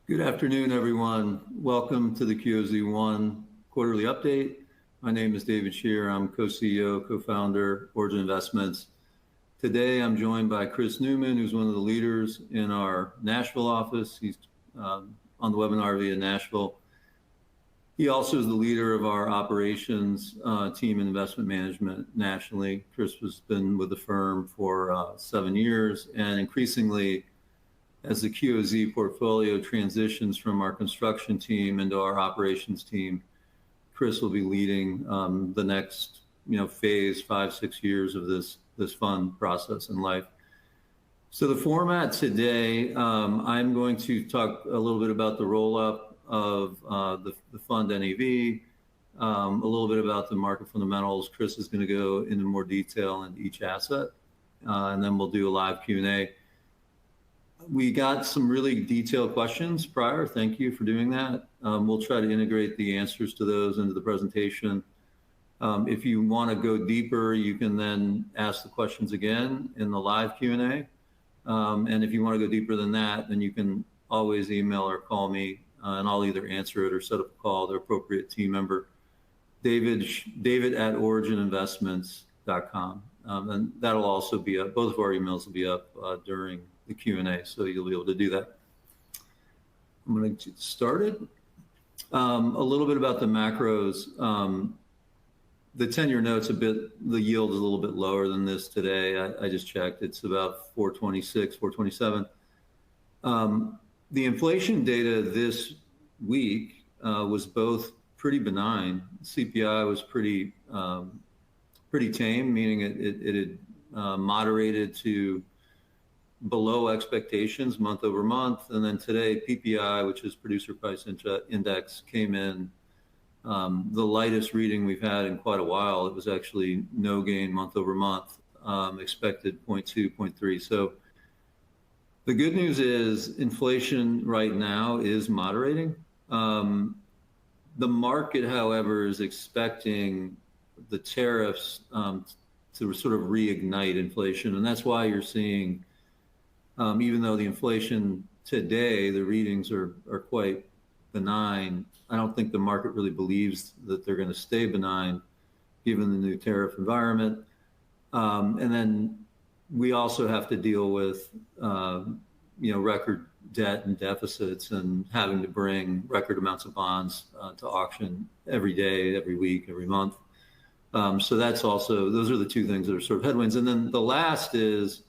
Good afternoon, everyone. Welcome to the QOZ One quarterly update. My name is David Scherer. I'm co-CEO, co-founder, Origin Investments. Today, I'm joined by Chris Neumann, who's one of the leaders in our Nashville office. He's on the webinar via Nashville. He also is the leader of our operations team in investment management nationally. Chris has been with the firm for 7 years, and increasingly, as the QOZ portfolio transitions from our construction team into our operations team, Chris will be leading the next phase, 5-6 years of this fund process in life. So the format today, I'm going to talk a little bit about the roll-up of the fund NAV, a little bit about the market fundamentals. Chris is going to go into more detail into each asset, and then we'll do a live Q&A. We got some really detailed questions prior. Thank you for doing that. We'll try to integrate the answers to those into the presentation. If you want to go deeper, you can then ask the questions again in the live Q&A. And if you want to go deeper than that, then you can always email or call me, and I'll either answer it or set up a call, the appropriate team member, David at origininvestments.com. And that'll also be up. Both of our emails will be up during the Q&A, so you'll be able to do that. I'm going to get started. A little bit about the macros. The 10-year note's the yield is a little bit lower than this today. I just checked. It's about 426, 427. The inflation data this week was both pretty benign. CPI was pretty tame, meaning it had moderated to below expectations month over month. And then today, PPI, which is Producer Price Index, came in the lightest reading we've had in quite a while. It was actually no gain month over month, expected 0.2, 0.3. So the good news is inflation right now is moderating. The market, however, is expecting the tariffs to sort of reignite inflation. And that's why you're seeing, even though the inflation today, the readings are quite benign, I don't think the market really believes that they're going to stay benign given the new tariff environment. And then we also have to deal with record debt and deficits and having to bring record amounts of bonds to auction every day, every week, every month. So that's also, those are the two things that are sort of headwinds. And then the last is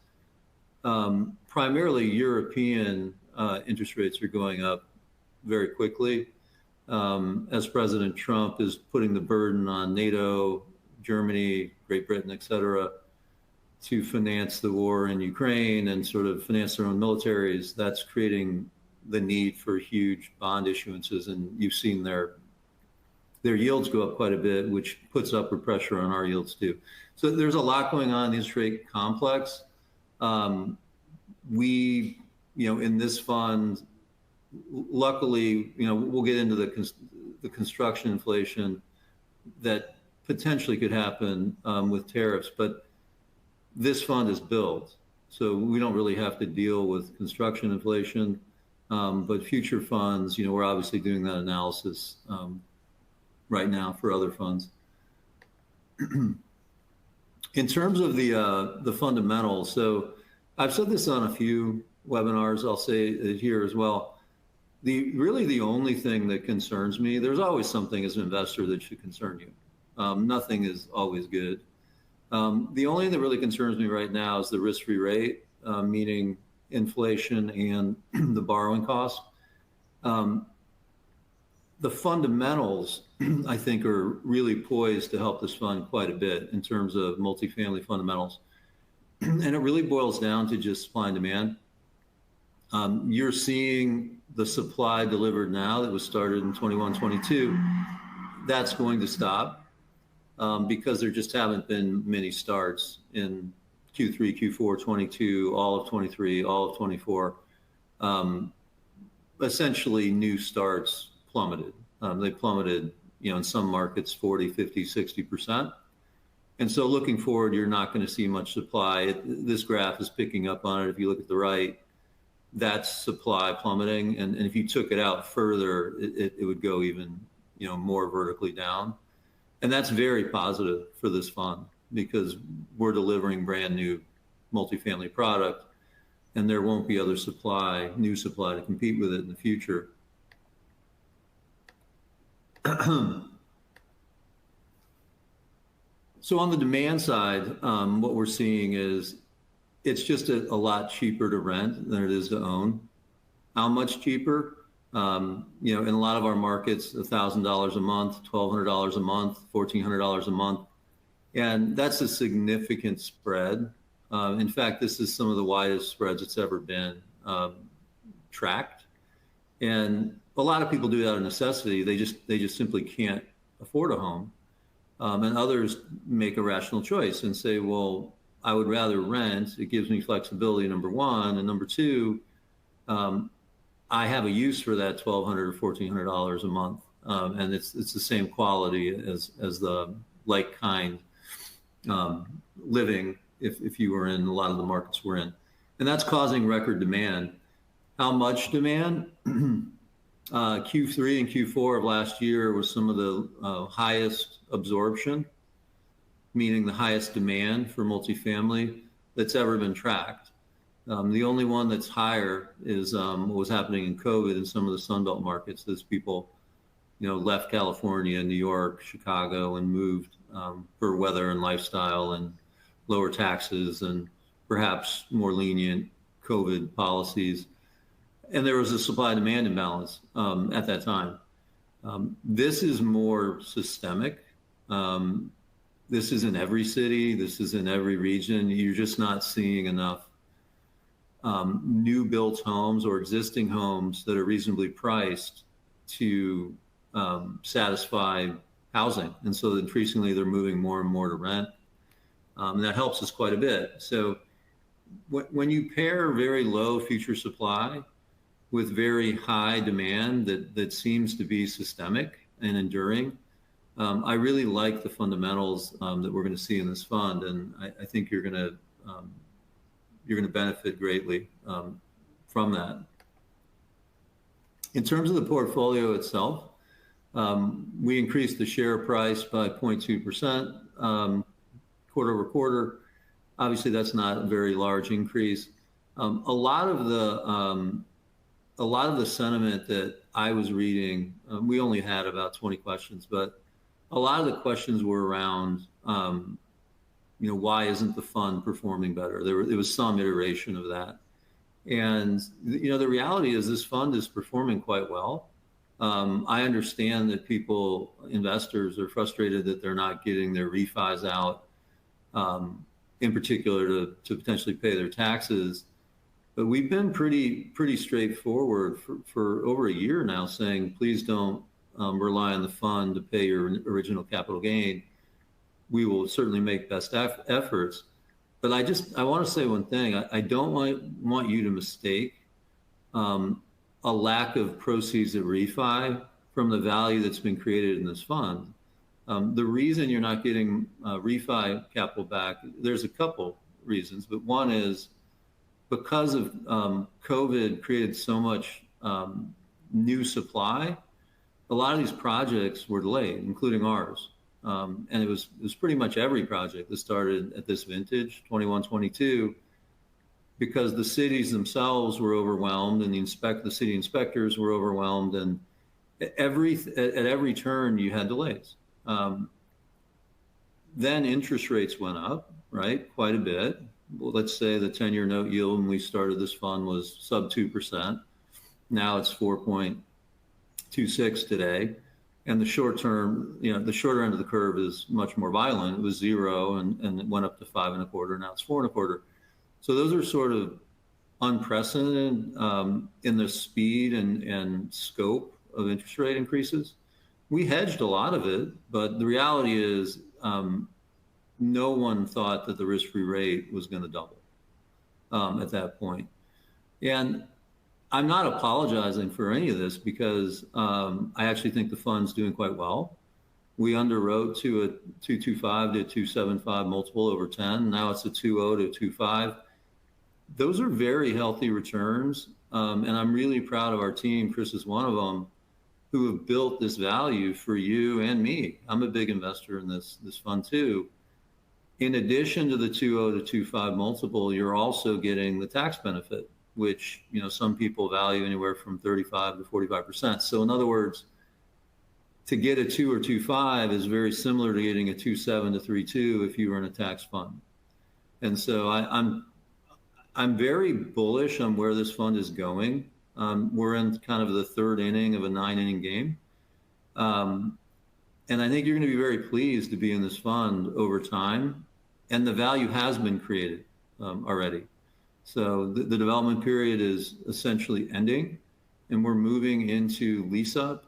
primarily European interest rates are going up very quickly as President Trump is putting the burden on NATO, Germany, Great Britain, et cetera, to finance the war in Ukraine and sort of finance their own militaries. That's creating the need for huge bond issuances. And you've seen their yields go up quite a bit, which puts upward pressure on our yields too. So there's a lot going on in the interest rate complex. We, in this fund, luckily, we'll get into the construction inflation that potentially could happen with tariffs, but this fund is built, so we don't really have to deal with construction inflation. But future funds, we're obviously doing that analysis right now for other funds. In terms of the fundamentals, so I've said this on a few webinars, I'll say it here as well. Really the only thing that concerns me, there's always something as an investor that should concern you. Nothing is always good. The only thing that really concerns me right now is the risk-free rate, meaning inflation and the borrowing costs. The fundamentals, I think, are really poised to help this fund quite a bit in terms of multifamily fundamentals. And it really boils down to just supply and demand. You're seeing the supply delivered now that was started in 21, 22. That's going to stop because there just haven't been many starts in Q3, Q4, 22, all of 23, all of 24. Essentially, new starts plummeted. They plummeted, in some markets 40, 50, 60%. And so looking forward, you're not going to see much supply. This graph is picking up on it. If you look at the right, that's supply plummeting. And if you took it out further, it would go even, more vertically down. And that's very positive for this fund because we're delivering brand new multifamily product and there won't be other new supply to compete with it in the future. So on the demand side, what we're seeing is it's just a lot cheaper to rent than it is to own. How much cheaper? In a lot of our markets, $1,000 a month, $1,200 a month, $1,400 a month. And that's a significant spread. In fact, this is some of the widest spreads it's ever been tracked. And a lot of people do that out of necessity. They just simply can't afford a home. And others make a rational choice and say, well, I would rather rent. It gives me flexibility, number one. And number two, I have a use for that $1,200 or $1,400 a month. And it's the same quality as the like kind living if you were in a lot of the markets we're in. And that's causing record demand. How much demand? Q3 and Q4 of last year was some of the highest absorption, meaning the highest demand for multifamily that's ever been tracked. The only one that's higher is what was happening in COVID in some of the Sunbelt markets as people, left California, New York, Chicago, and moved for weather and lifestyle and lower taxes and perhaps more lenient COVID policies. And there was a supply-demand imbalance at that time. This is more systemic. This is in every city. This is in every region. You're just not seeing enough new built homes or existing homes that are reasonably priced to satisfy housing. And so increasingly they're moving more and more to rent. And that helps us quite a bit. So when you pair very low future supply with very high demand that seems to be systemic and enduring, I really like the fundamentals that we're going to see in this fund. And I think you're going to benefit greatly from that. In terms of the portfolio itself, we increased the share price by 0.2% quarter over quarter. Obviously, that's not a very large increase. A lot of the sentiment that I was reading, we only had about 20 questions, but a lot of the questions were around, why isn't the fund performing better? There was some iteration of that. And, the reality is this fund is performing quite well. I understand that investors are frustrated that they're not getting their refis out, in particular to potentially pay their taxes. But we've been pretty straightforward for over a year now saying, please don't rely on the fund to pay your original capital gain. We will certainly make best efforts. But I want to say one thing. I don't want you to mistake a lack of proceeds of refi from the value that's been created in this fund. The reason you're not getting refi capital back, there's a couple reasons, but one is because of COVID created so much new supply, a lot of these projects were delayed, including ours. And it was pretty much every project that started at this vintage, 21, 22, because the cities themselves were overwhelmed and the city inspectors were overwhelmed. And at every turn you had delays. Then interest rates went up, right? Quite a bit. Well, let's say the 10-year note yield when we started this fund was sub 2%. Now it's 4.26 today. And the short term, the shorter end of the curve is much more violent. It was 0 and it went up to 5.25. Now it's 4.25. So those are sort of unprecedented in the speed and scope of interest rate increases. We hedged a lot of it, but the reality is no one thought that the risk-free rate was going to double at that point. And I'm not apologizing for any of this because I actually think the fund's doing quite well. We underwrote to a 2.25 to 2.75 multiple over 10. Now it's a 2.0 to 2.5. Those are very healthy returns. And I'm really proud of our team. Chris is one of them, who have built this value for you and me. I'm a big investor in this fund too. In addition to the 2.0 to 2.5 multiple, you're also getting the tax benefit, which some people value anywhere from 35 to 45%. So in other words, to get a 2 or 2.5 is very similar to getting a 2.7 to 3.2 if you were in a tax fund. And so I'm very bullish on where this fund is going. We're in kind of the third inning of a 9-inning game. And I think you're going to be very pleased to be in this fund over time. And the value has been created already. So the development period is essentially ending, and we're moving into lease up,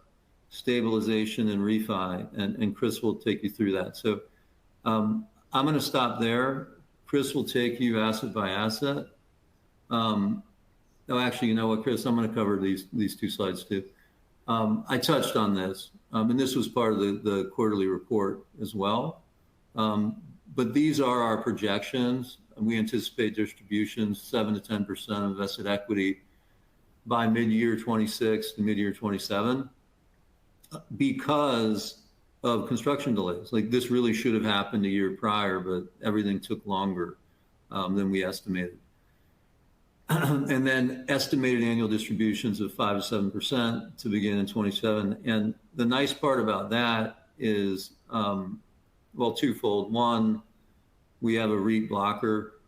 stabilization, and refi. And Chris will take you through that. So I'm going to stop there. Chris will take you asset by asset. Actually, you know what, Chris? I'm going to cover these two slides too. I touched on this, and this was part of the quarterly report as well. But these are our projections. We anticipate distributions 7 to 10% of invested equity by mid-year 26 to mid-year 27 because of construction delays. Like, this really should have happened a year prior, but everything took longer than we estimated. And then estimated annual distributions of 5 to 7% to begin in 27. And the nice part about that is, well, twofold. One, we have a REIT blocker,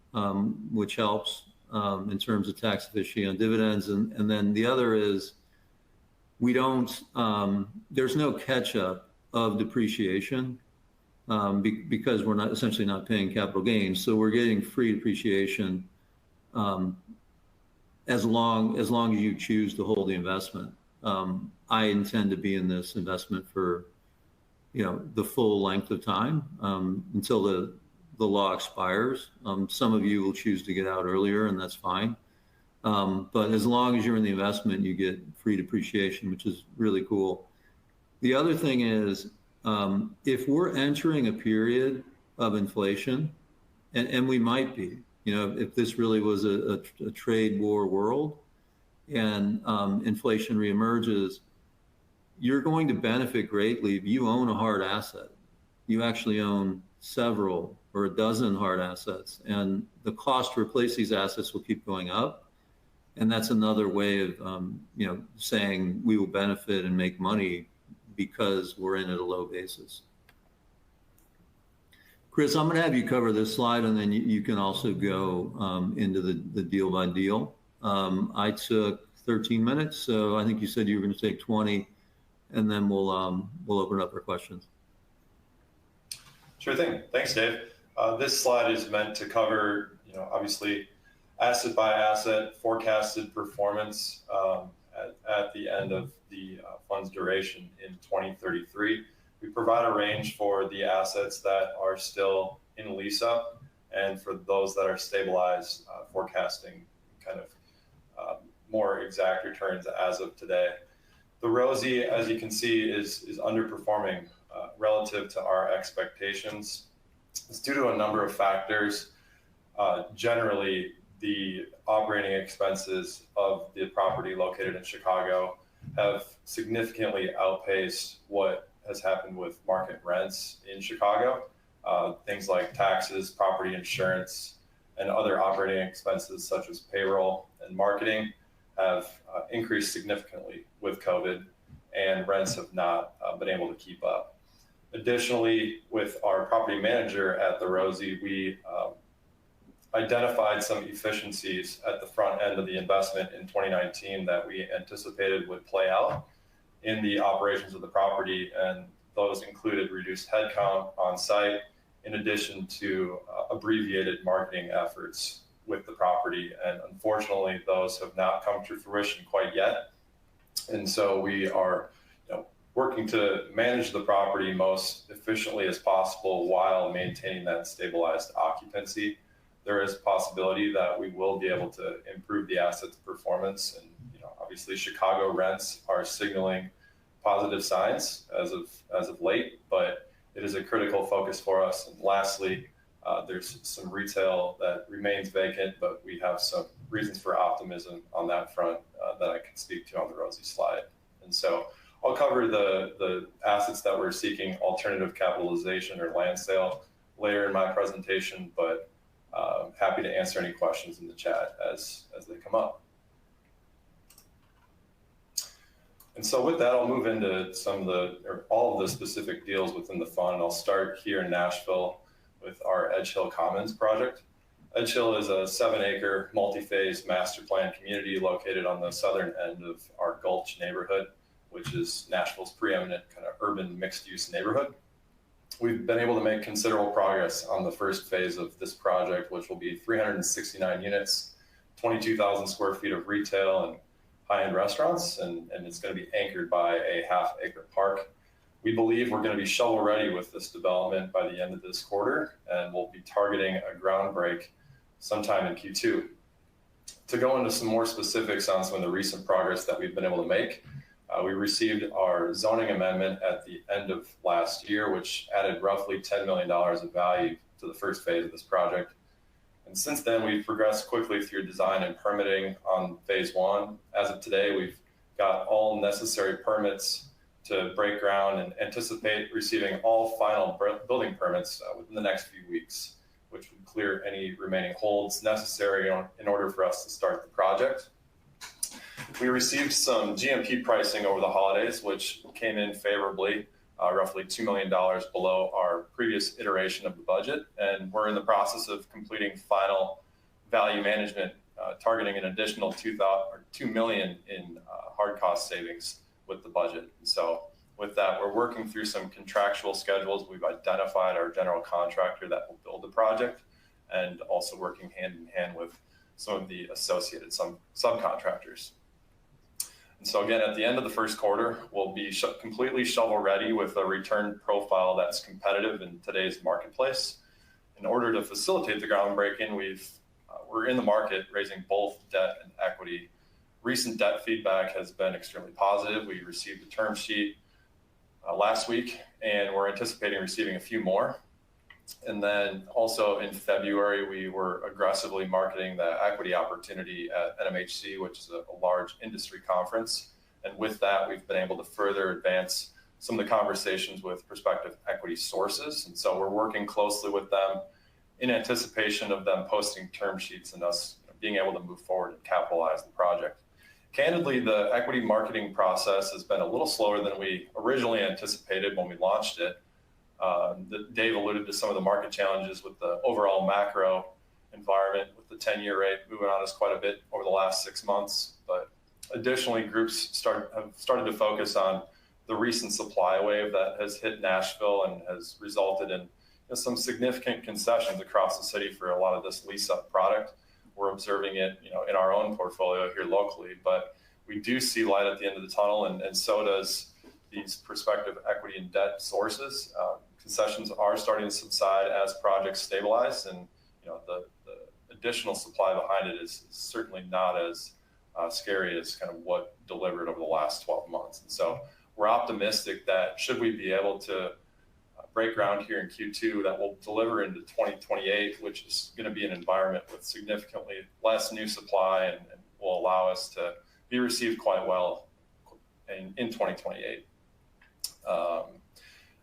which helps in terms of tax efficiency on dividends. And then the other is we don't, there's no catch up of depreciation because we're not essentially not paying capital gains. So we're getting free depreciation as long as you choose to hold the investment. I intend to be in this investment for, the full length of time until the law expires. Some of you will choose to get out earlier, and that's fine. But as long as you're in the investment, you get free depreciation, which is really cool. The other thing is, if we're entering a period of inflation, and we might be, if this really was a trade war world and inflation reemerges, you're going to benefit greatly if you own a hard asset. You actually own several or a dozen hard assets, and the cost to replace these assets will keep going up. And that's another way of, saying we will benefit and make money because we're in at a low basis. Chris, I'm going to have you cover this slide, and then you can also go into the deal by deal. I took 13 minutes, so I think you said you were going to take 20, and then we'll open it up for questions. Sure thing. Thanks, Dave. This slide is meant to cover, obviously, asset by asset forecasted performance at the end of the fund's duration in 2033. We provide a range for the assets that are still in lease up and for those that are stabilized, forecasting kind of more exact returns as of today. The ROSI, as you can see, is underperforming relative to our expectations. It's due to a number of factors. Generally, the operating expenses of the property located in Chicago have significantly outpaced what has happened with market rents in Chicago. Things like taxes, property insurance, and other operating expenses such as payroll and marketing have increased significantly with COVID, and rents have not been able to keep up. Additionally, with our property manager at the ROSI, we identified some efficiencies at the front end of the investment in 2019 that we anticipated would play out in the operations of the property, and those included reduced headcount on site, in addition to abbreviated marketing efforts with the property. And unfortunately, those have not come to fruition quite yet. And so we are working to manage the property most efficiently as possible while maintaining that stabilized occupancy. There is a possibility that we will be able to improve the asset's performance. And obviously, Chicago rents are signaling positive signs as of late, but it is a critical focus for us. And lastly, there's some retail that remains vacant, but we have some reasons for optimism on that front that I can speak to on the rosy slide. And so I'll cover the assets that we're seeking alternative capitalization or land sale later in my presentation, but happy to answer any questions in the chat as they come up. And so with that, I'll move into all of the specific deals within the fund. I'll start here in Nashville with our Edge Hill Commons project. Edge Hill is a 7-acre multi-phase master plan community located on the southern end of our Gulch neighborhood, which is Nashville's preeminent kind of urban mixed-use neighborhood. We've been able to make considerable progress on the first phase of this project, which will be 369 units, 22,000 square feet of retail and high-end restaurants, and it's going to be anchored by a half-acre park. We believe we're going to be shovel-ready with this development by the end of this quarter, and we'll be targeting a ground break sometime in Q2. To go into some more specifics on some of the recent progress that we've been able to make, we received our zoning amendment at the end of last year, which added roughly $10 million of value to the first phase of this project. And since then, we've progressed quickly through design and permitting on phase one. As of today, we've got all necessary permits to break ground and anticipate receiving all final building permits within the next few weeks, which would clear any remaining holds necessary in order for us to start the project. We received some GMP pricing over the holidays, which came in favorably, roughly $2 million below our previous iteration of the budget. And we're in the process of completing final value management, targeting an additional $2 million in hard cost savings with the budget. And so with that, we're working through some contractual schedules. We've identified our general contractor that will build the project, and also working hand in hand with some of the associated subcontractors. And so again, at the end of the first quarter, we'll be completely shovel ready with a return profile that's competitive in today's marketplace. In order to facilitate the groundbreaking, we're in the market raising both debt and equity. Recent debt feedback has been extremely positive. We received a term sheet last week, and we're anticipating receiving a few more. And then also in February, we were aggressively marketing the equity opportunity at NMHC, which is a large industry conference. And with that, we've been able to further advance some of the conversations with prospective equity sources. And so we're working closely with them in anticipation of them posting term sheets and us being able to move forward and capitalize the project. Candidly, the equity marketing process has been a little slower than we originally anticipated when we launched it. Dave alluded to some of the market challenges with the overall macro environment, with the 10-year rate moving on us quite a bit over the last 6 months. But additionally, groups have started to focus on the recent supply wave that has hit Nashville and has resulted in some significant concessions across the city for a lot of this lease-up product. We're observing it, in our own portfolio here locally, but we do see light at the end of the tunnel, and so does these prospective equity and debt sources. Concessions are starting to subside as projects stabilize, and the additional supply behind it is certainly not as scary as kind of what delivered over the last 12 months. And so we're optimistic that should we be able to break ground here in Q2, that will deliver into 2028, which is going to be an environment with significantly less new supply and will allow us to be received quite well in 2028.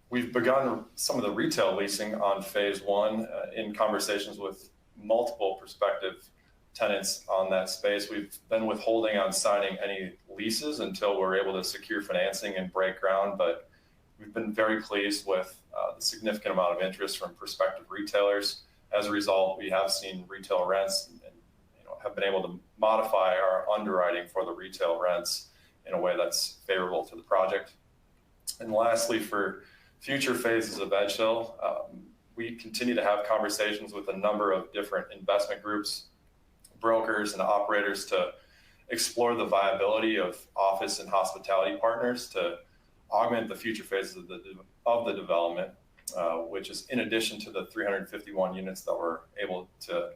We've begun some of the retail leasing on phase one in conversations with multiple prospective tenants on that space. We've been withholding on signing any leases until we're able to secure financing and break ground, but we've been very pleased with the significant amount of interest from prospective retailers. As a result, we have seen retail rents and have been able to modify our underwriting for the retail rents in a way that's favorable to the project. And lastly, for future phases of Edge Hill, we continue to have conversations with a number of different investment groups, brokers, and operators to explore the viability of office and hospitality partners to augment the future phases of the development, which is in addition to the 351 units that we're able to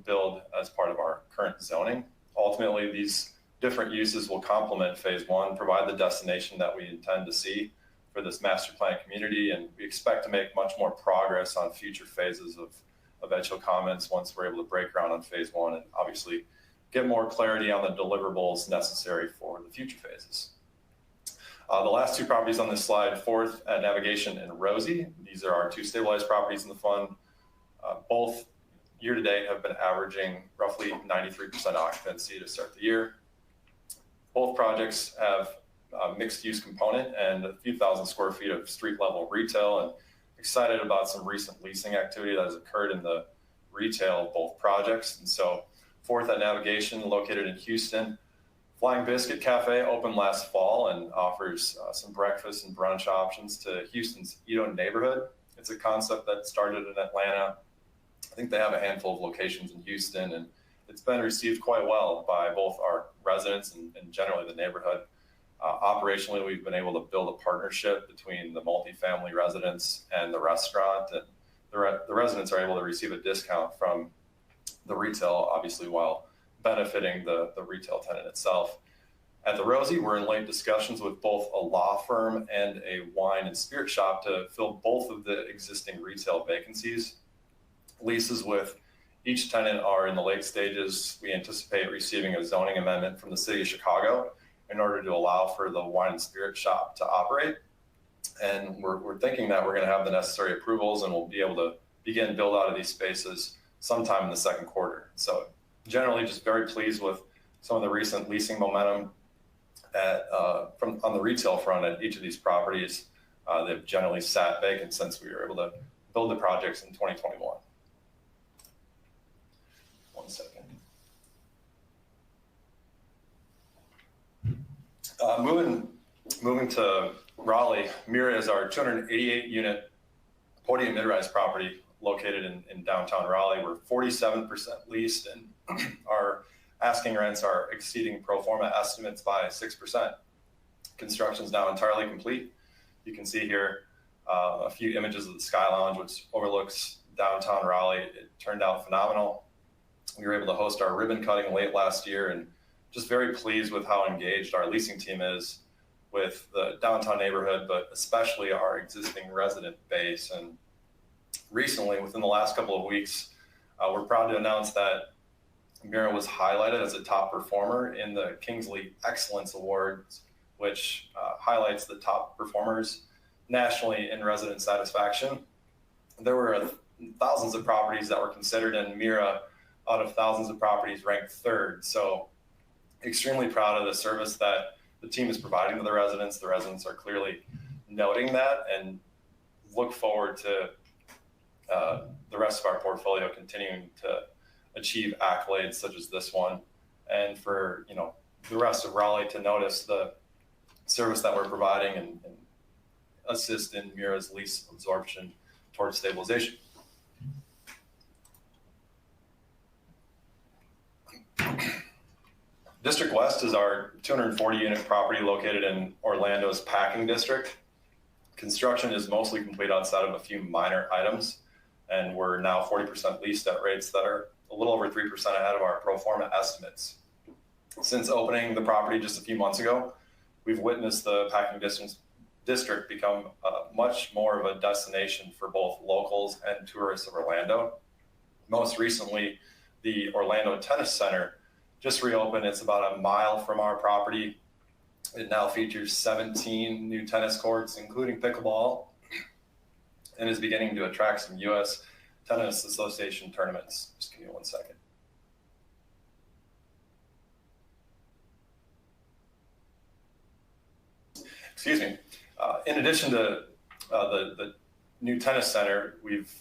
build as part of our current zoning. Ultimately, these different uses will complement phase one, provide the destination that we intend to see for this master plan community, and we expect to make much more progress on future phases of Edge Hill Commons once we're able to break ground on phase one and obviously get more clarity on the deliverables necessary for the future phases. The last two properties on this slide, Fourth at Navigation and Rosie, these are our two stabilized properties in the fund. Both year to date have been averaging roughly 93% occupancy to start the year. Both projects have a mixed use component and a few thousand square feet of street level retail, and excited about some recent leasing activity that has occurred in the retail of both projects. And so Fourth at Navigation, located in Houston, Flying Biscuit Cafe opened last fall and offers some breakfast and brunch options to Houston's Edo neighborhood. It's a concept that started in Atlanta. I think they have a handful of locations in Houston, and it's been received quite well by both our residents and generally the neighborhood. Operationally, we've been able to build a partnership between the multifamily residents and the restaurant, and the residents are able to receive a discount from the retail, obviously, while benefiting the retail tenant itself. At the Rosie, we're in late discussions with both a law firm and a wine and spirit shop to fill both of the existing retail vacancies. Leases with each tenant are in the late stages. We anticipate receiving a zoning amendment from the city of Chicago in order to allow for the wine and spirit shop to operate. And we're thinking that we're going to have the necessary approvals and we'll be able to begin build out of these spaces sometime in the second quarter. So generally just very pleased with some of the recent leasing momentum on the retail front at each of these properties. They've generally sat vacant since we were able to build the projects in 2021. One second. Moving to Raleigh, Mira is our 288 unit podium mid-rise property located in downtown Raleigh. We're 47% leased and our asking rents are exceeding pro forma estimates by 6%. Construction is now entirely complete. You can see here a few images of the Sky Lounge, which overlooks downtown Raleigh. It turned out phenomenal. We were able to host our ribbon cutting late last year, and just very pleased with how engaged our leasing team is with the downtown neighborhood, but especially our existing resident base. And recently, within the last couple of weeks, we're proud to announce that Mira was highlighted as a top performer in the Kingsley Excellence Awards, which highlights the top performers nationally in resident satisfaction. There were thousands of properties that were considered, and Mira, out of thousands of properties, ranked third. So extremely proud of the service that the team is providing to the residents. The residents are clearly noting that and look forward to the rest of our portfolio continuing to achieve accolades such as this one, and for the rest of Raleigh to notice the service that we're providing and assist in Mira's lease absorption towards stabilization. District West is our 240 unit property located in Orlando's Packing District. Construction is mostly complete outside of a few minor items, and we're now 40% leased at rates that are a little over 3% ahead of our pro forma estimates. Since opening the property just a few months ago, we've witnessed the Packing District become much more of a destination for both locals and tourists of Orlando. Most recently, the Orlando Tennis Center just reopened. It's about a mile from our property. It now features 17 new tennis courts, including pickleball, and is beginning to attract some U.S. Tennis Association tournaments. Just give me one second. Excuse me. In addition to the new tennis center, we've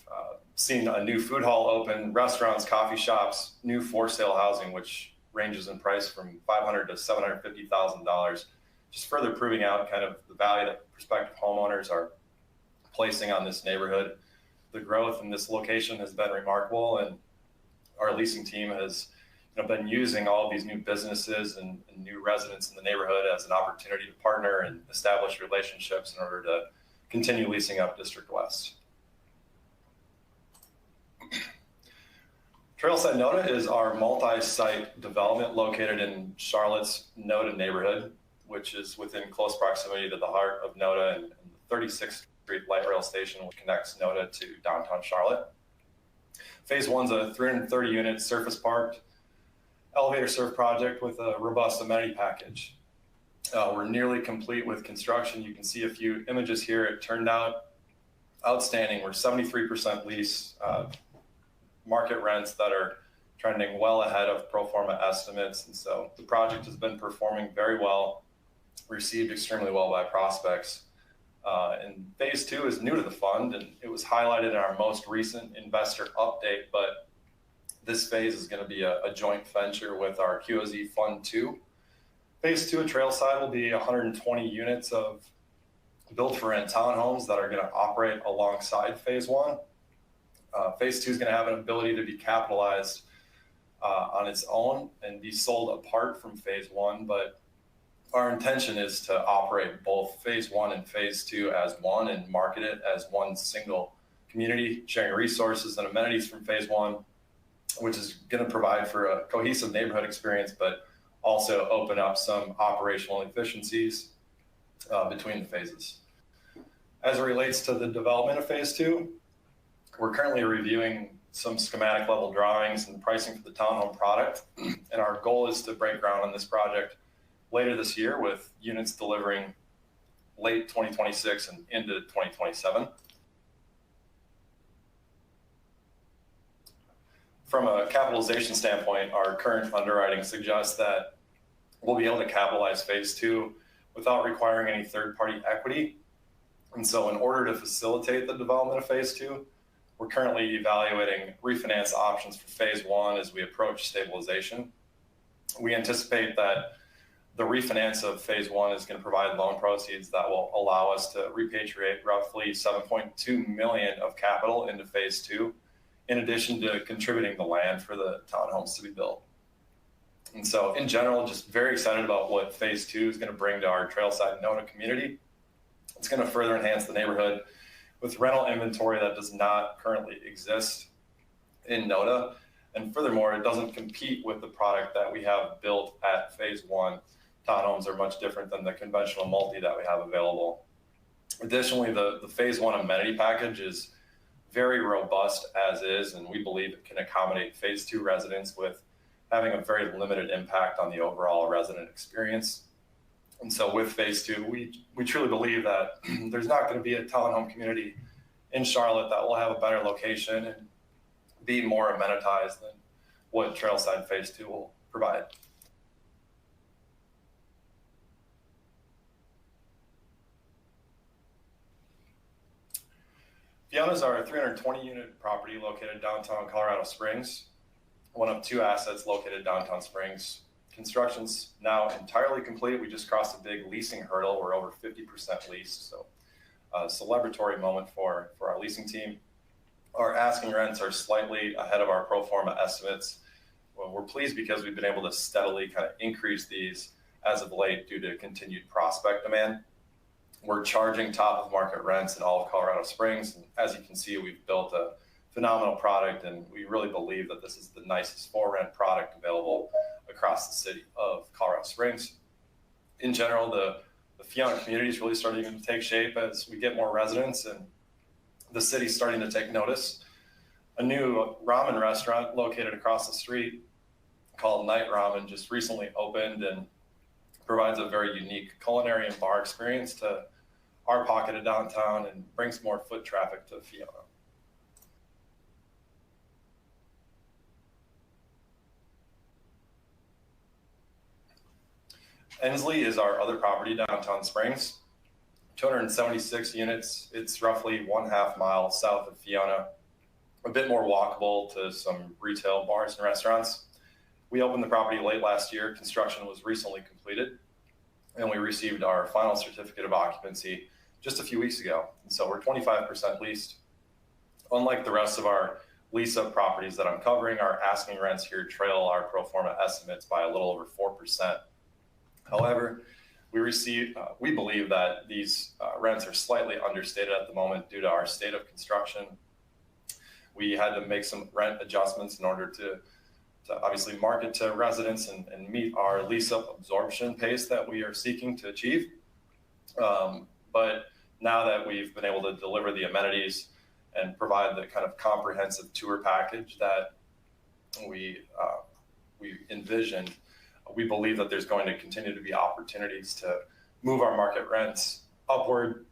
seen a new food hall open, restaurants, coffee shops, new for sale housing, which ranges in price from $500,000 to $750,000, just further proving out kind of the value that prospective homeowners are placing on this neighborhood. The growth in this location has been remarkable, and our leasing team has been using all of these new businesses and new residents in the neighborhood as an opportunity to partner and establish relationships in order to continue leasing up District West. Trailside Noda is our multi-site development located in Charlotte's Noda neighborhood, which is within close proximity to the heart of Noda and the 36th Street light rail station, which connects Noda to downtown Charlotte. Phase one's a 330 unit surface park elevator serve project with a robust amenity package. We're nearly complete with construction. You can see a few images here. It turned out outstanding. We're 73% lease, market rents that are trending well ahead of pro forma estimates. And so the project has been performing very well, received extremely well by prospects. And phase two is new to the fund, and it was highlighted in our most recent investor update, but this phase is going to be a joint venture with our QOZ Fund II. Phase two at Trailside will be 120 units of built for rent townhomes that are going to operate alongside phase one. Phase two is going to have an ability to be capitalized on its own and be sold apart from phase one, but our intention is to operate both phase one and phase two as one and market it as one single community, sharing resources and amenities from phase one, which is going to provide for a cohesive neighborhood experience, but also open up some operational efficiencies between the phases. As it relates to the development of phase two, we're currently reviewing some schematic level drawings and pricing for the townhome product. And our goal is to break ground on this project later this year, with units delivering late 2026 and into 2027. From a capitalization standpoint, our current underwriting suggests that we'll be able to capitalize phase two without requiring any third-party equity. And so in order to facilitate the development of phase two, we're currently evaluating refinance options for phase one as we approach stabilization. We anticipate that the refinance of phase one is going to provide loan proceeds that will allow us to repatriate roughly $7.2 million of capital into phase two, in addition to contributing the land for the townhomes to be built. And so in general, just very excited about what phase two is going to bring to our Trailside Nona community. It's going to further enhance the neighborhood with rental inventory that does not currently exist in Nona. And furthermore, it doesn't compete with the product that we have built at phase one. Townhomes are much different than the conventional multi that we have available. Additionally, the phase one amenity package is very robust as is, and we believe it can accommodate phase two residents with having a very limited impact on the overall resident experience. And so with phase two, we truly believe that there's not going to be a townhome community in Charlotte that will have a better location and be more amenitized than what Trailside phase two will provide. Fiona's our 320-unit property located downtown Colorado Springs, one of two assets located downtown Springs. Construction's now entirely complete. We just crossed a big leasing hurdle. We're over 50% leased, so a celebratory moment for our leasing team. Our asking rents are slightly ahead of our pro forma estimates. Well, we're pleased because we've been able to steadily kind of increase these as of late due to continued prospect demand. We're charging top of market rents in all of Colorado Springs. And as you can see, we've built a phenomenal product, and we really believe that this is the nicest for rent product available across the city of Colorado Springs. In general, the Fiona community is really starting to take shape as we get more residents, and the city's starting to take notice. A new ramen restaurant located across the street called Night Ramen just recently opened and provides a very unique culinary and bar experience to our pocket of downtown and brings more foot traffic to Fiona. Ensley is our other property downtown Springs, 276 units. It's roughly 1/2 mile south of Fiona, a bit more walkable to some retail bars and restaurants. We opened the property late last year. Construction was recently completed, and we received our final certificate of occupancy just a few weeks ago. And so we're 25% leased. Unlike the rest of our lease-up properties that I'm covering, our asking rents here trail our pro forma estimates by a little over 4%. However, we believe that these rents are slightly understated at the moment due to our state of construction. We had to make some rent adjustments in order to obviously market to residents and meet our lease-up absorption pace that we are seeking to achieve. But now that we've been able to deliver the amenities and provide the kind of comprehensive tour package that we we envisioned, we believe that there's going to continue to be opportunities to move our market rents upward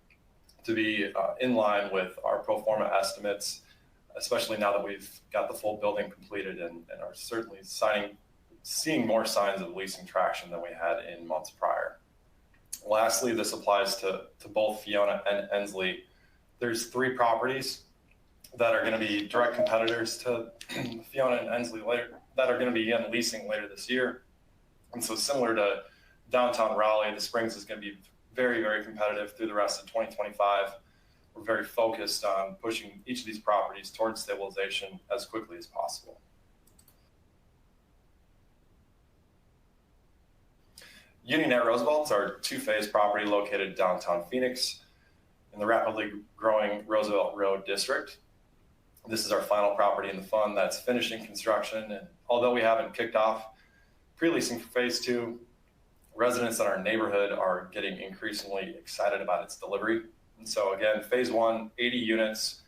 to be in line with our pro forma estimates, especially now that we've got the full building completed and are certainly seeing more signs of leasing traction than we had in months prior. Lastly, this applies to both Fiona and Ensley. There's 3 properties that are going to be direct competitors to Fiona and Ensley later, that are going to begin leasing later this year. And so similar to downtown Raleigh, the Springs is going to be very, very competitive through the rest of 2025. We're very focused on pushing each of these properties towards stabilization as quickly as possible. Union at Roosevelt's our 2-phase property located downtown Phoenix in the rapidly growing Roosevelt Road district. This is our final property in the fund that's finishing construction. And although we haven't kicked off pre-leasing for phase 2, residents in our neighborhood are getting increasingly excited about its delivery. And so again, phase 1, 80 units,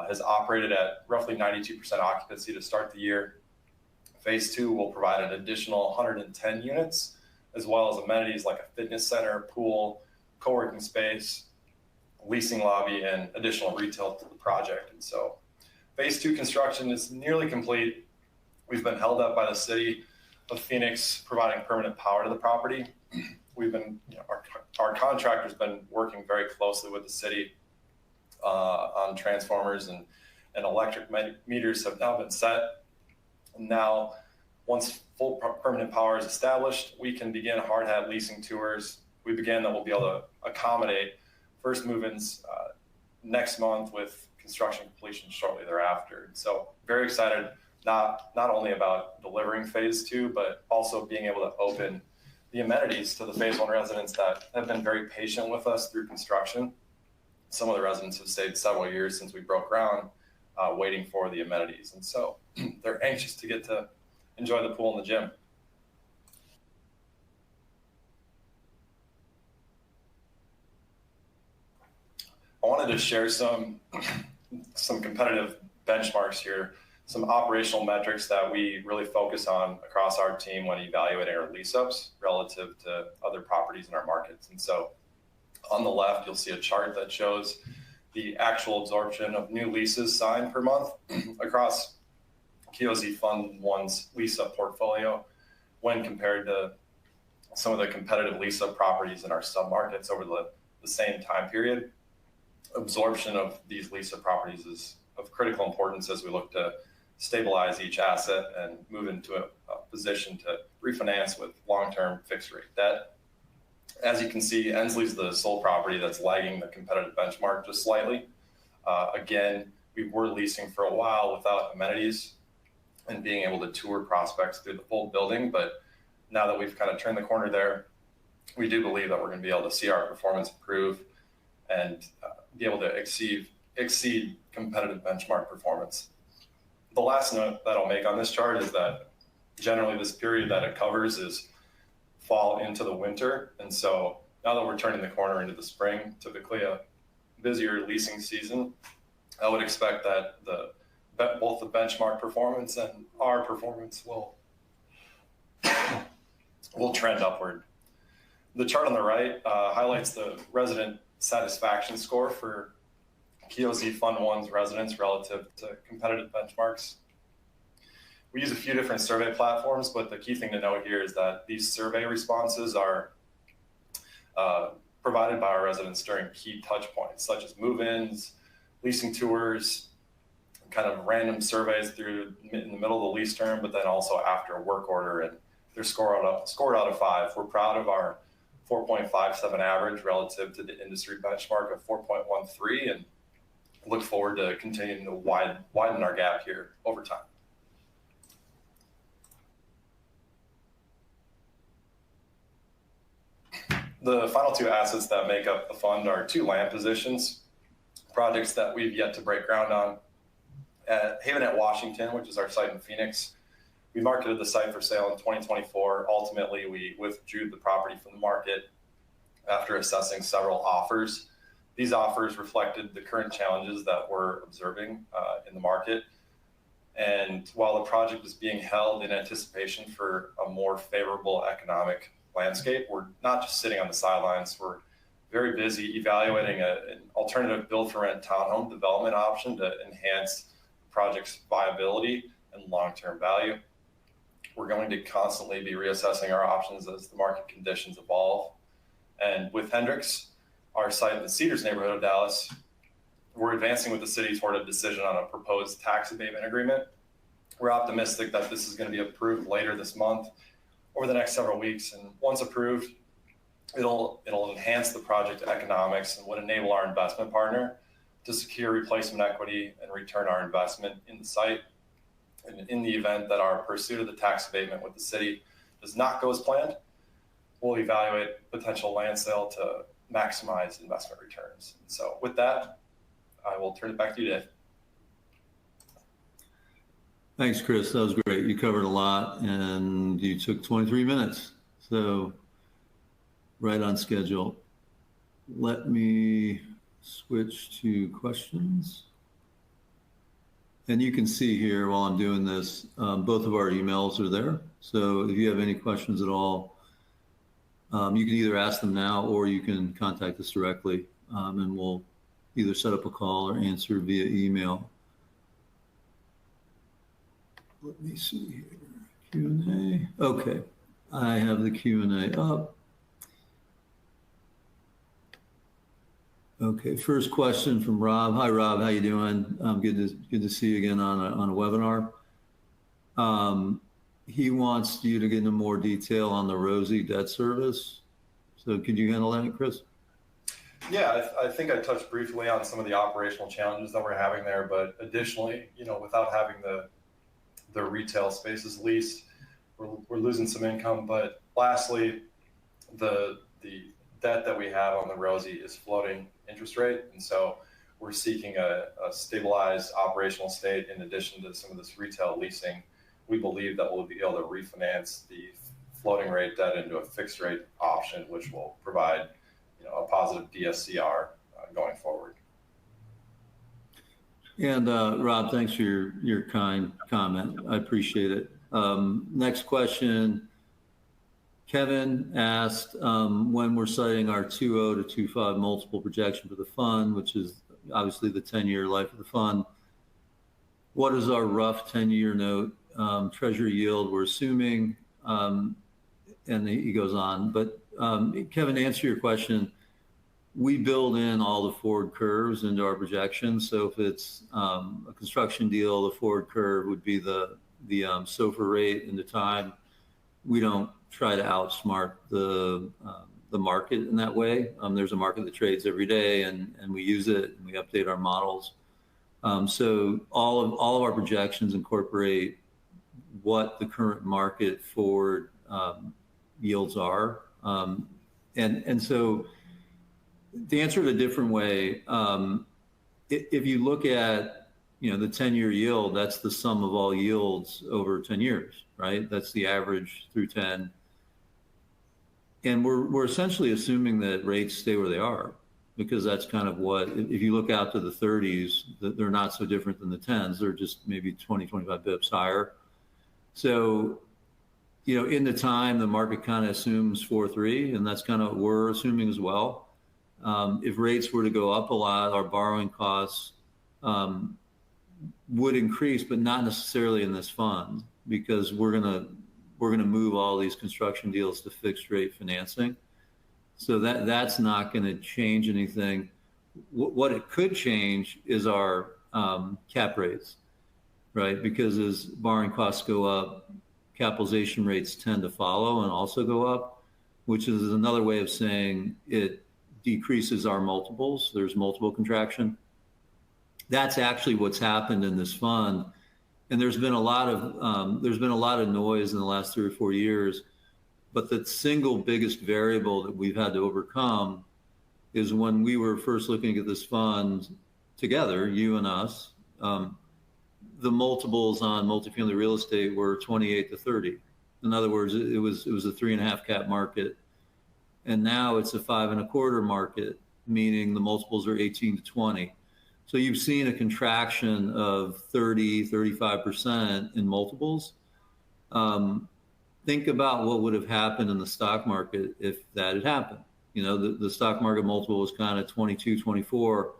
has operated at roughly 92% occupancy to start the year. Phase 2 will provide an additional 110 units, as well as amenities like a fitness center, pool, co-working space, leasing lobby, and additional retail to the project. And so phase 2 construction is nearly complete. We've been held up by the city of Phoenix providing permanent power to the property. We've been, our contractor's been working very closely with the city on transformers, and electric meters have now been set. And now, once full permanent power is established, we can begin hard hat leasing tours. We begin that we'll be able to accommodate first move-ins next month with construction completion shortly thereafter. And so very excited, not only about delivering phase 2, but also being able to open the amenities to the phase 1 residents that have been very patient with us through construction. Some of the residents have stayed several years since we broke ground, waiting for the amenities. And so they're anxious to get to enjoy the pool and the gym. I wanted to share some competitive benchmarks here, some operational metrics that we really focus on across our team when evaluating our lease ups relative to other properties in our markets. And so on the left, you'll see a chart that shows the actual absorption of new leases signed per month across QOZ Fund I's lease-up portfolio when compared to some of the competitive lease-up properties in our submarkets over the same time period. Absorption of these lease-up properties is of critical importance as we look to stabilize each asset and move into a position to refinance with long-term fixed-rate debt. As you can see, Ensley's the sole property that's lagging the competitive benchmark just slightly. Again, we were leasing for a while without amenities and being able to tour prospects through the full building. But now that we've kind of turned the corner there, we do believe that we're going to be able to see our performance improve and be able to exceed competitive benchmark performance. The last note that I'll make on this chart is that generally this period that it covers is fall into the winter. And so now that we're turning the corner into the spring, typically a busier leasing season, I would expect that both the benchmark performance and our performance will trend upward. The chart on the right highlights the resident satisfaction score for QOZ Fund I's residents relative to competitive benchmarks. We use a few different survey platforms, but the key thing to note here is that these survey responses are provided by our residents during key touch points, such as move-ins, leasing tours, kind of random surveys in the middle of the lease term, but then also after a work order, and they're scored out of 5. We're proud of our 4.57 average relative to the industry benchmark of 4.13, and look forward to continuing to widen our gap here over time. The final 2 assets that make up the fund are 2 land positions, projects that we've yet to break ground on. At Haven at Washington, which is our site in Phoenix, we marketed the site for sale in 2024. Ultimately, we withdrew the property from the market after assessing several offers. These offers reflected the current challenges that we're observing in the market. And while the project is being held in anticipation for a more favorable economic landscape, we're not just sitting on the sidelines. We're very busy evaluating an alternative build-for-rent townhome development option to enhance the project's viability and long-term value. We're going to constantly be reassessing our options as the market conditions evolve. And with Hendricks, our site in the Cedars neighborhood of Dallas, we're advancing with the city toward a decision on a proposed tax abatement agreement. We're optimistic that this is going to be approved later this month, over the next several weeks. And once approved, it'll enhance the project economics and would enable our investment partner to secure replacement equity and return our investment in the site. And in the event that our pursuit of the tax abatement with the city does not go as planned, we'll evaluate potential land sale to maximize investment returns. So with that, I will turn it back to you, Dave. Thanks, Chris. That was great. You covered a lot and you took 23 minutes. So right on schedule. Let me switch to questions. And you can see here while I'm doing this, both of our emails are there. So if you have any questions at all, you can either ask them now or you can contact us directly, and we'll either set up a call or answer via email. Let me see here. Q&A. Okay, I have the Q&A up. Okay, first question from Rob. Hi, Rob. How you doing? Good to see you again on a webinar. He wants you to get into more detail on the Rosie debt service. So could you handle that, Chris? Yeah, I think I touched briefly on some of the operational challenges that we're having there, but additionally, without having the retail spaces leased, we're losing some income. But lastly, the debt that we have on the Rosie is floating interest rate, and so we're seeking a stabilized operational state in addition to some of this retail leasing. We believe that we'll be able to refinance the floating rate debt into a fixed rate option, which will provide a positive DSCR going forward. And Rob, thanks for your kind comment. I appreciate it. Next question. Kevin asked when we're citing our 2.0 to 2.5 multiple projection for the fund, which is obviously the 10-year life of the fund. What is our rough 10-year note treasury yield we're assuming? And he goes on. But Kevin, to answer your question, we build in all the forward curves into our projections. So if it's a construction deal, the forward curve would be the SOFR rate in the time. We don't try to outsmart the market in that way. There's a market that trades every day, and we use it and we update our models. So all of our projections incorporate what the current market forward yields are. And so to answer it a different way, if you look at the 10-year yield, that's the sum of all yields over 10 years, right? That's the average through 10. And we're essentially assuming that rates stay where they are, because that's kind of what, if you look out to the 30s, they're not so different than the 10s. They're just maybe 20, 25 bips higher. So, in the time, the market kind of assumes 4.3, and that's kind of what we're assuming as well. If rates were to go up a lot, our borrowing costs would increase, but not necessarily in this fund, because we're gonna move all these construction deals to fixed rate financing. So that's not going to change anything. What it could change is our cap rates, right? Because as borrowing costs go up, capitalization rates tend to follow and also go up, which is another way of saying it decreases our multiples. There's multiple contraction. That's actually what's happened in this fund. And there's been a lot of noise in the last 3 or 4 years, but the single biggest variable that we've had to overcome is when we were first looking at this fund together, you and us, the multiples on multifamily real estate were 28 to 30. In other words, it was a 3.5 cap market, and now it's a 5.25 market, meaning the multiples are 18 to 20. So you've seen a contraction of 30, 35% in multiples. Think about what would have happened in the stock market if that had happened. The stock market multiple was kind of 22, 24.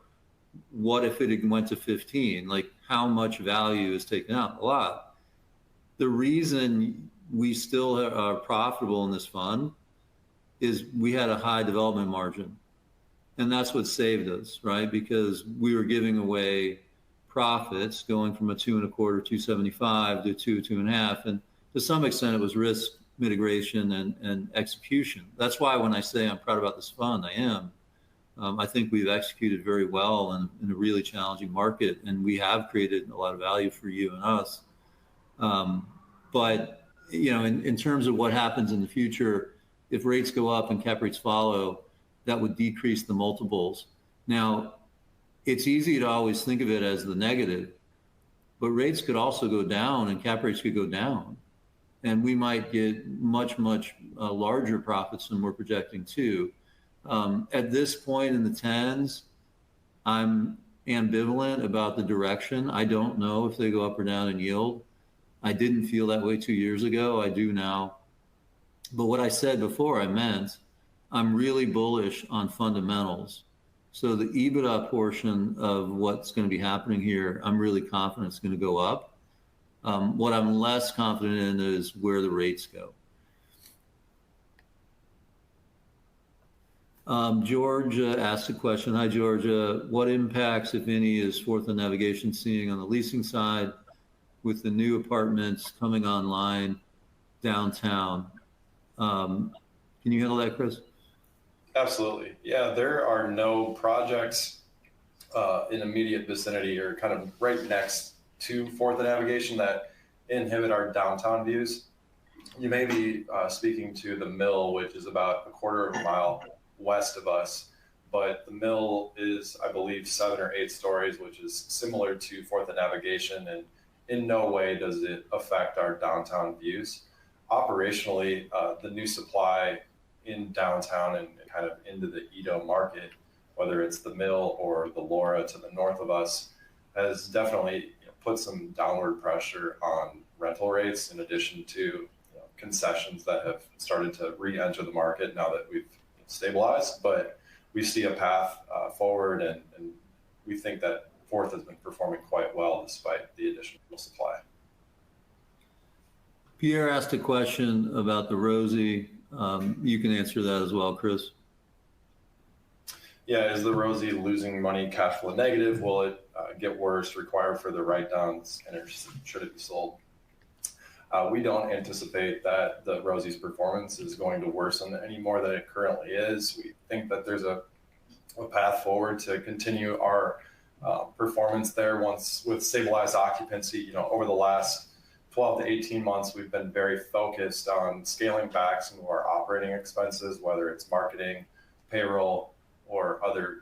What if it went to 15? Like, how much value is taken out? A lot. The reason we still are profitable in this fund is we had a high development margin. And that's what saved us, right? Because we were giving away profits going from a 2.25, 275 to 2.5. And to some extent, it was risk mitigation and execution. That's why when I say I'm proud about this fund, I am. I think we've executed very well in a really challenging market, and we have created a lot of value for you and us. But in terms of what happens in the future, if rates go up and cap rates follow, that would decrease the multiples. Now, it's easy to always think of it as the negative, but rates could also go down and cap rates could go down. And we might get much, much larger profits than we're projecting too. At this point in the tens, I'm ambivalent about the direction. I don't know if they go up or down in yield. I didn't feel that way 2 years ago. I do now. But what I said before, I meant I'm really bullish on fundamentals. So the EBITDA portion of what's going to be happening here, I'm really confident it's going to go up. What I'm less confident in is where the rates go. Georgia asked a question. Hi, Georgia. What impacts, if any, is Fourth and Navigation seeing on the leasing side with the new apartments coming online downtown? Can you handle that, Chris? Absolutely. Yeah, there are no projects in immediate vicinity or kind of right next to Fourth and Navigation that inhibit our downtown views. You may be speaking to the Mill, which is about a quarter of a mile west of us, but the Mill is, I believe, 7 or 8 stories, which is similar to Fourth and Navigation, and in no way does it affect our downtown views. Operationally, the new supply in downtown and kind of into the Edo market, whether it's the Mill or the Laura to the north of us, has definitely put some downward pressure on rental rates, in addition to concessions that have started to re-enter the market now that we've stabilized. But we see a path forward, and we think that Fourth has been performing quite well despite the additional supply. Pierre asked a question about the Rosie. You can answer that as well, Chris. Yeah, is the Rosie losing money, cash flow negative? Will it get worse, require further write-downs, and should it be sold? We don't anticipate that the Rosie's performance is going to worsen any more than it currently is. We think that there's a path forward to continue our performance there once with stabilized occupancy. Over the last 12 to 18 months, we've been very focused on scaling back some of our operating expenses, whether it's marketing, payroll, or other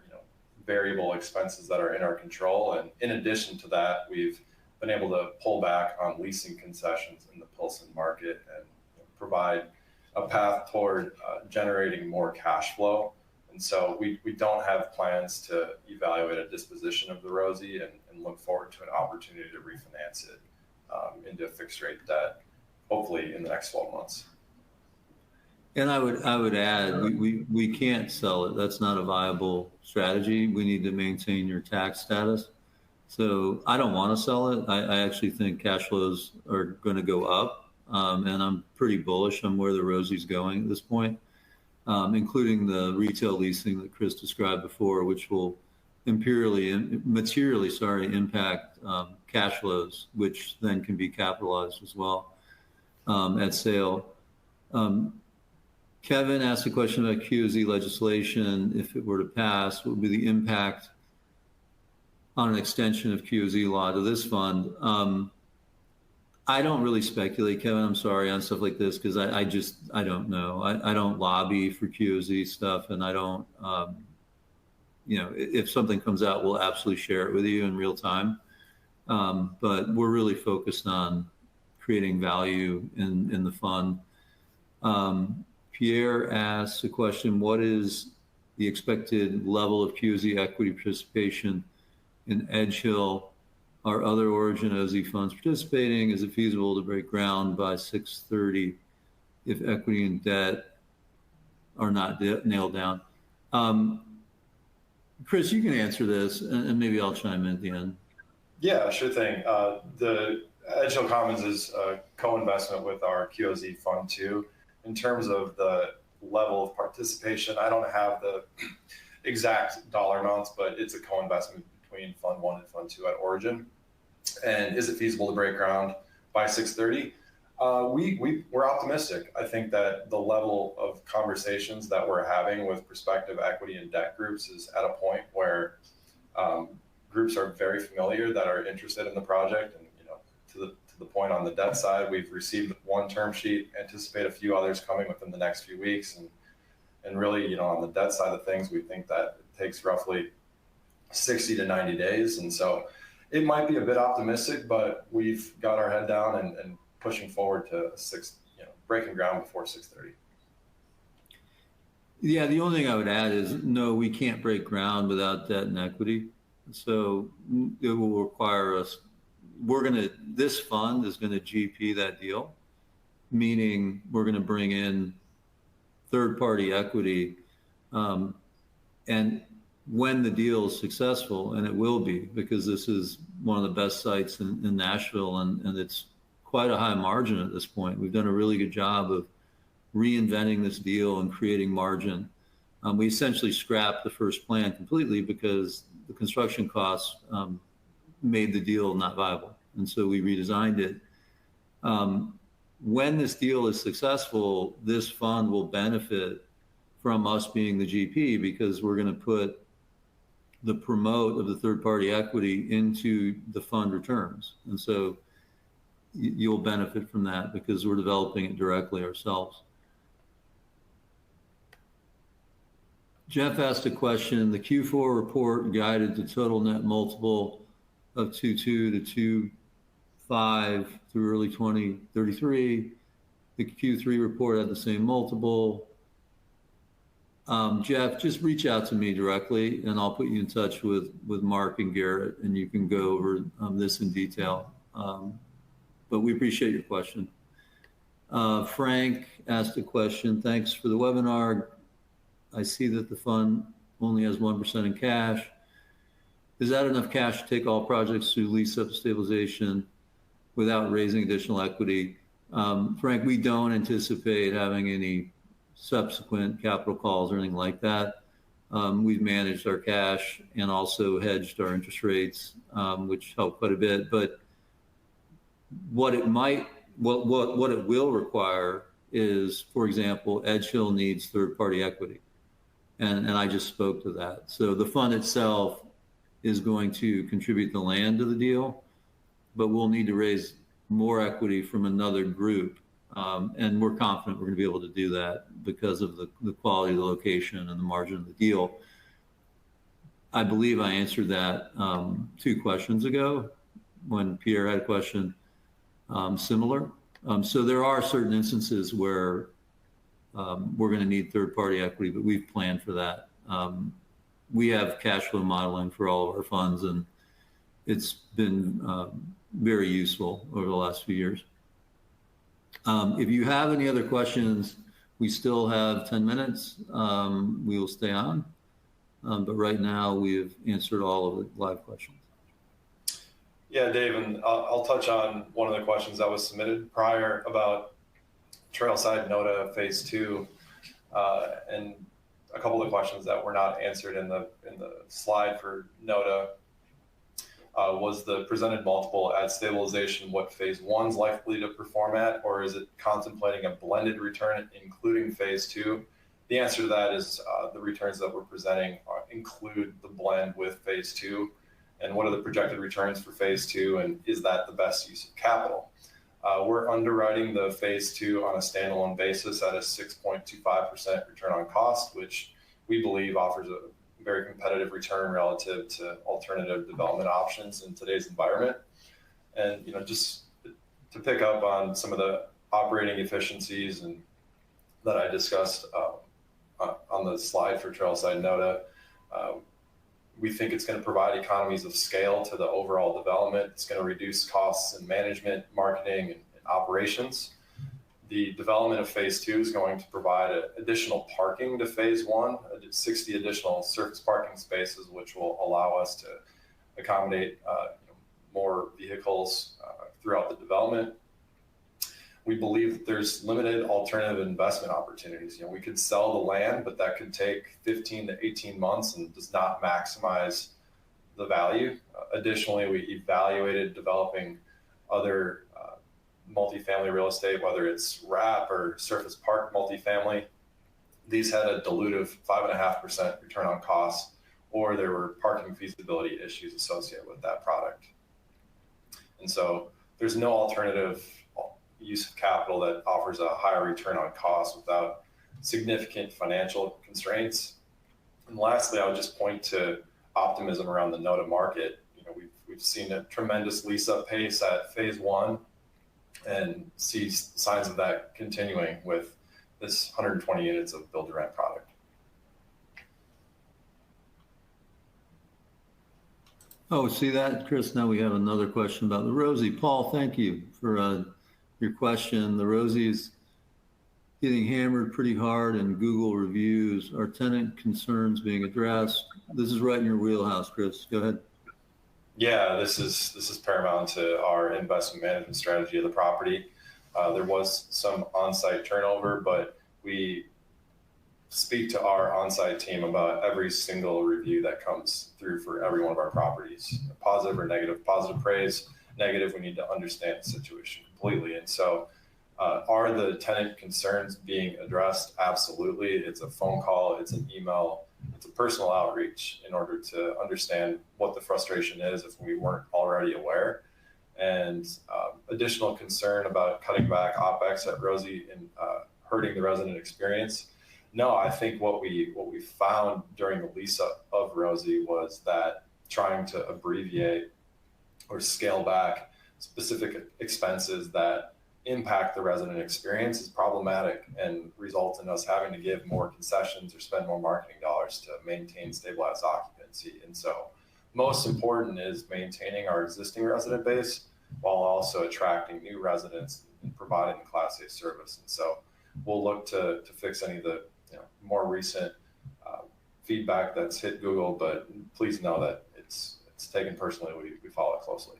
variable expenses that are in our control. And in addition to that, we've been able to pull back on leasing concessions in the Pilsen market and provide a path toward generating more cash flow. And so we don't have plans to evaluate a disposition of the Rosie and look forward to an opportunity to refinance it into fixed rate debt, hopefully in the next 12 months. And I would add, we can't sell it. That's not a viable strategy. We need to maintain your tax status. So I don't want to sell it. I actually think cash flows are going to go up, and I'm pretty bullish on where the Rosie's going at this point, including the retail leasing that Chris described before, which will materially impact cash flows, which then can be capitalized as well at sale. Kevin asked a question about QOZ legislation. If it were to pass, what would be the impact on an extension of QOZ law to this fund? I don't really speculate, Kevin, I'm sorry, on stuff like this, because I don't know. I don't lobby for QOZ stuff, and I don't, if something comes out, we'll absolutely share it with you in real time. But we're really focused on creating value in the fund. Pierre asks a question, what is the expected level of QOZ equity participation in Edge Hill? Are other Origin OZ funds participating? Is it feasible to break ground by 6:30 if equity and debt are not nailed down? Chris, you can answer this, and maybe I'll chime in at the end. Yeah, sure thing. The Edge Hill Commons is a co-investment with our QOZ Fund II. In terms of the level of participation, I don't have the exact dollar amounts, but it's a co-investment between Fund I and Fund II at Origin. And is it feasible to break ground by 6:30? We're optimistic. I think that the level of conversations that we're having with prospective equity and debt groups is at a point where groups are very familiar that are interested in the project. And to the point on the debt side, we've received one term sheet, anticipate a few others coming within the next few weeks. And really, on the debt side of things, we think that it takes roughly 60 to 90 days. And so it might be a bit optimistic, but we've got our head down and pushing forward to breaking ground before 6:30. Yeah, the only thing I would add is no, we can't break ground without debt and equity. So it will require us. This fund is going to GP that deal, meaning we're going to bring in third-party equity, and when the deal is successful, and it will be, because this is one of the best sites in Nashville, and it's quite a high margin at this point. We've done a really good job of reinventing this deal and creating margin. We essentially scrapped the first plan completely because the construction costs made the deal not viable. And so we redesigned it. When this deal is successful, this fund will benefit from us being the GP, because we're going to put the promote of the third-party equity into the fund returns. And so you'll benefit from that because we're developing it directly ourselves. Jeff asked a question. The Q4 report guided the total net multiple of 2.2 to 2.5 through early 2033. The Q3 report had the same multiple. Jeff, just reach out to me directly, and I'll put you in touch with Mark and Garrett, and you can go over this in detail. But we appreciate your question. Frank asked a question. Thanks for the webinar. I see that the fund only has 1% in cash. Is that enough cash to take all projects through lease up stabilization without raising additional equity? Frank, we don't anticipate having any subsequent capital calls or anything like that. We've managed our cash and also hedged our interest rates, which help quite a bit. But what it will require is, for example, Edge Hill needs third-party equity. And I just spoke to that. So the fund itself is going to contribute the land to the deal, but we'll need to raise more equity from another group. And we're confident we're going to be able to do that because of the quality of the location and the margin of the deal. I believe I answered that 2 questions ago when Pierre had a question similar. So there are certain instances where we're going to need third-party equity, but we've planned for that. We have cash flow modeling for all of our funds, and it's been very useful over the last few years. If you have any other questions, we still have 10 minutes. We will stay on. But right now, we've answered all of the live questions. Yeah, Dave, and I'll touch on one of the questions that was submitted prior about Trailside NODA Phase 2, and a couple of questions that were not answered in the slide for NODA. Was the presented multiple at stabilization what Phase 1's likely to perform at, or is it contemplating a blended return including Phase 2? The answer to that is the returns that we're presenting include the blend with Phase 2. And what are the projected returns for Phase 2, and is that the best use of capital? We're underwriting the Phase 2 on a standalone basis at a 6.25% return on cost, which we believe offers a very competitive return relative to alternative development options in today's environment. And just to pick up on some of the operating efficiencies and that I discussed on the slide for Trailside NODA, We think it's going to provide economies of scale to the overall development. It's going to reduce costs in management, marketing, and operations. The development of phase 2 is going to provide additional parking to phase 1, 60 additional surface parking spaces, which will allow us to accommodate more vehicles throughout the development. We believe that there's limited alternative investment opportunities. We could sell the land, but that could take 15 to 18 months and does not maximize the value. Additionally, we evaluated developing other multifamily real estate, whether it's wrap or surface park multifamily. These had a dilutive 5.5% return on cost, or there were parking feasibility issues associated with that product. And so there's no alternative use of capital that offers a higher return on cost without significant financial constraints. And lastly, I would just point to optimism around the NODA market. We've seen a tremendous lease up pace at phase 1 and see signs of that continuing with this 120 units of build to rent product. Oh, see that, Chris? Now we have another question about the Rosie. Paul, thank you for your question. The Rosie is getting hammered pretty hard in Google reviews. Are tenant concerns being addressed? This is right in your wheelhouse, Chris. Go ahead. Yeah, this is paramount to our investment management strategy of the property. There was some on-site turnover, but we speak to our on-site team about every single review that comes through for every one of our properties, positive or negative. Positive praise, negative, we need to understand the situation completely. And so are the tenant concerns being addressed? Absolutely. It's a phone call, it's an email, it's a personal outreach in order to understand what the frustration is if we weren't already aware. And additional concern about cutting back OpEx at Rosie and hurting the resident experience. No, I think what we found during the lease up of Rosie was that trying to abbreviate or scale back specific expenses that impact the resident experience is problematic and results in us having to give more concessions or spend more marketing dollars to maintain stabilized occupancy. And so most important is maintaining our existing resident base while also attracting new residents and providing the Class A service. And so we'll look to fix any of the more recent feedback that's hit Google, but please know that it's taken personally. We follow it closely.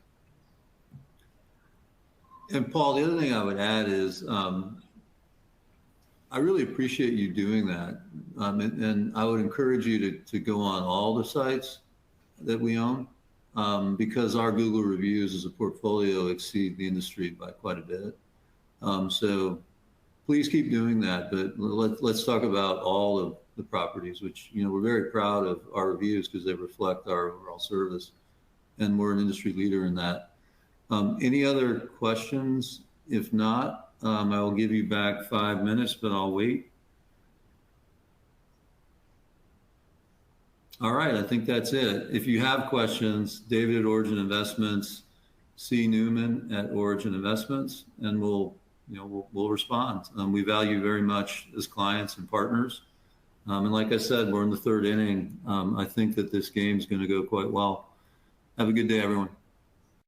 And Paul, the other thing I would add is I really appreciate you doing that. And I would encourage you to go on all the sites that we own because our Google reviews as a portfolio exceed the industry by quite a bit. So please keep doing that. But let's talk about all of the properties, which, we're very proud of our reviews because they reflect our overall service. And we're an industry leader in that. Any other questions? If not, I will give you back 5 minutes, but I'll wait. All right, I think that's it. If you have questions, David at Origin Investments, C. Neumann at Origin Investments, and we'll respond. We value very much as clients and partners. And like I said, we're in the third inning. I think that this game is going to go quite well. Have a good day, everyone.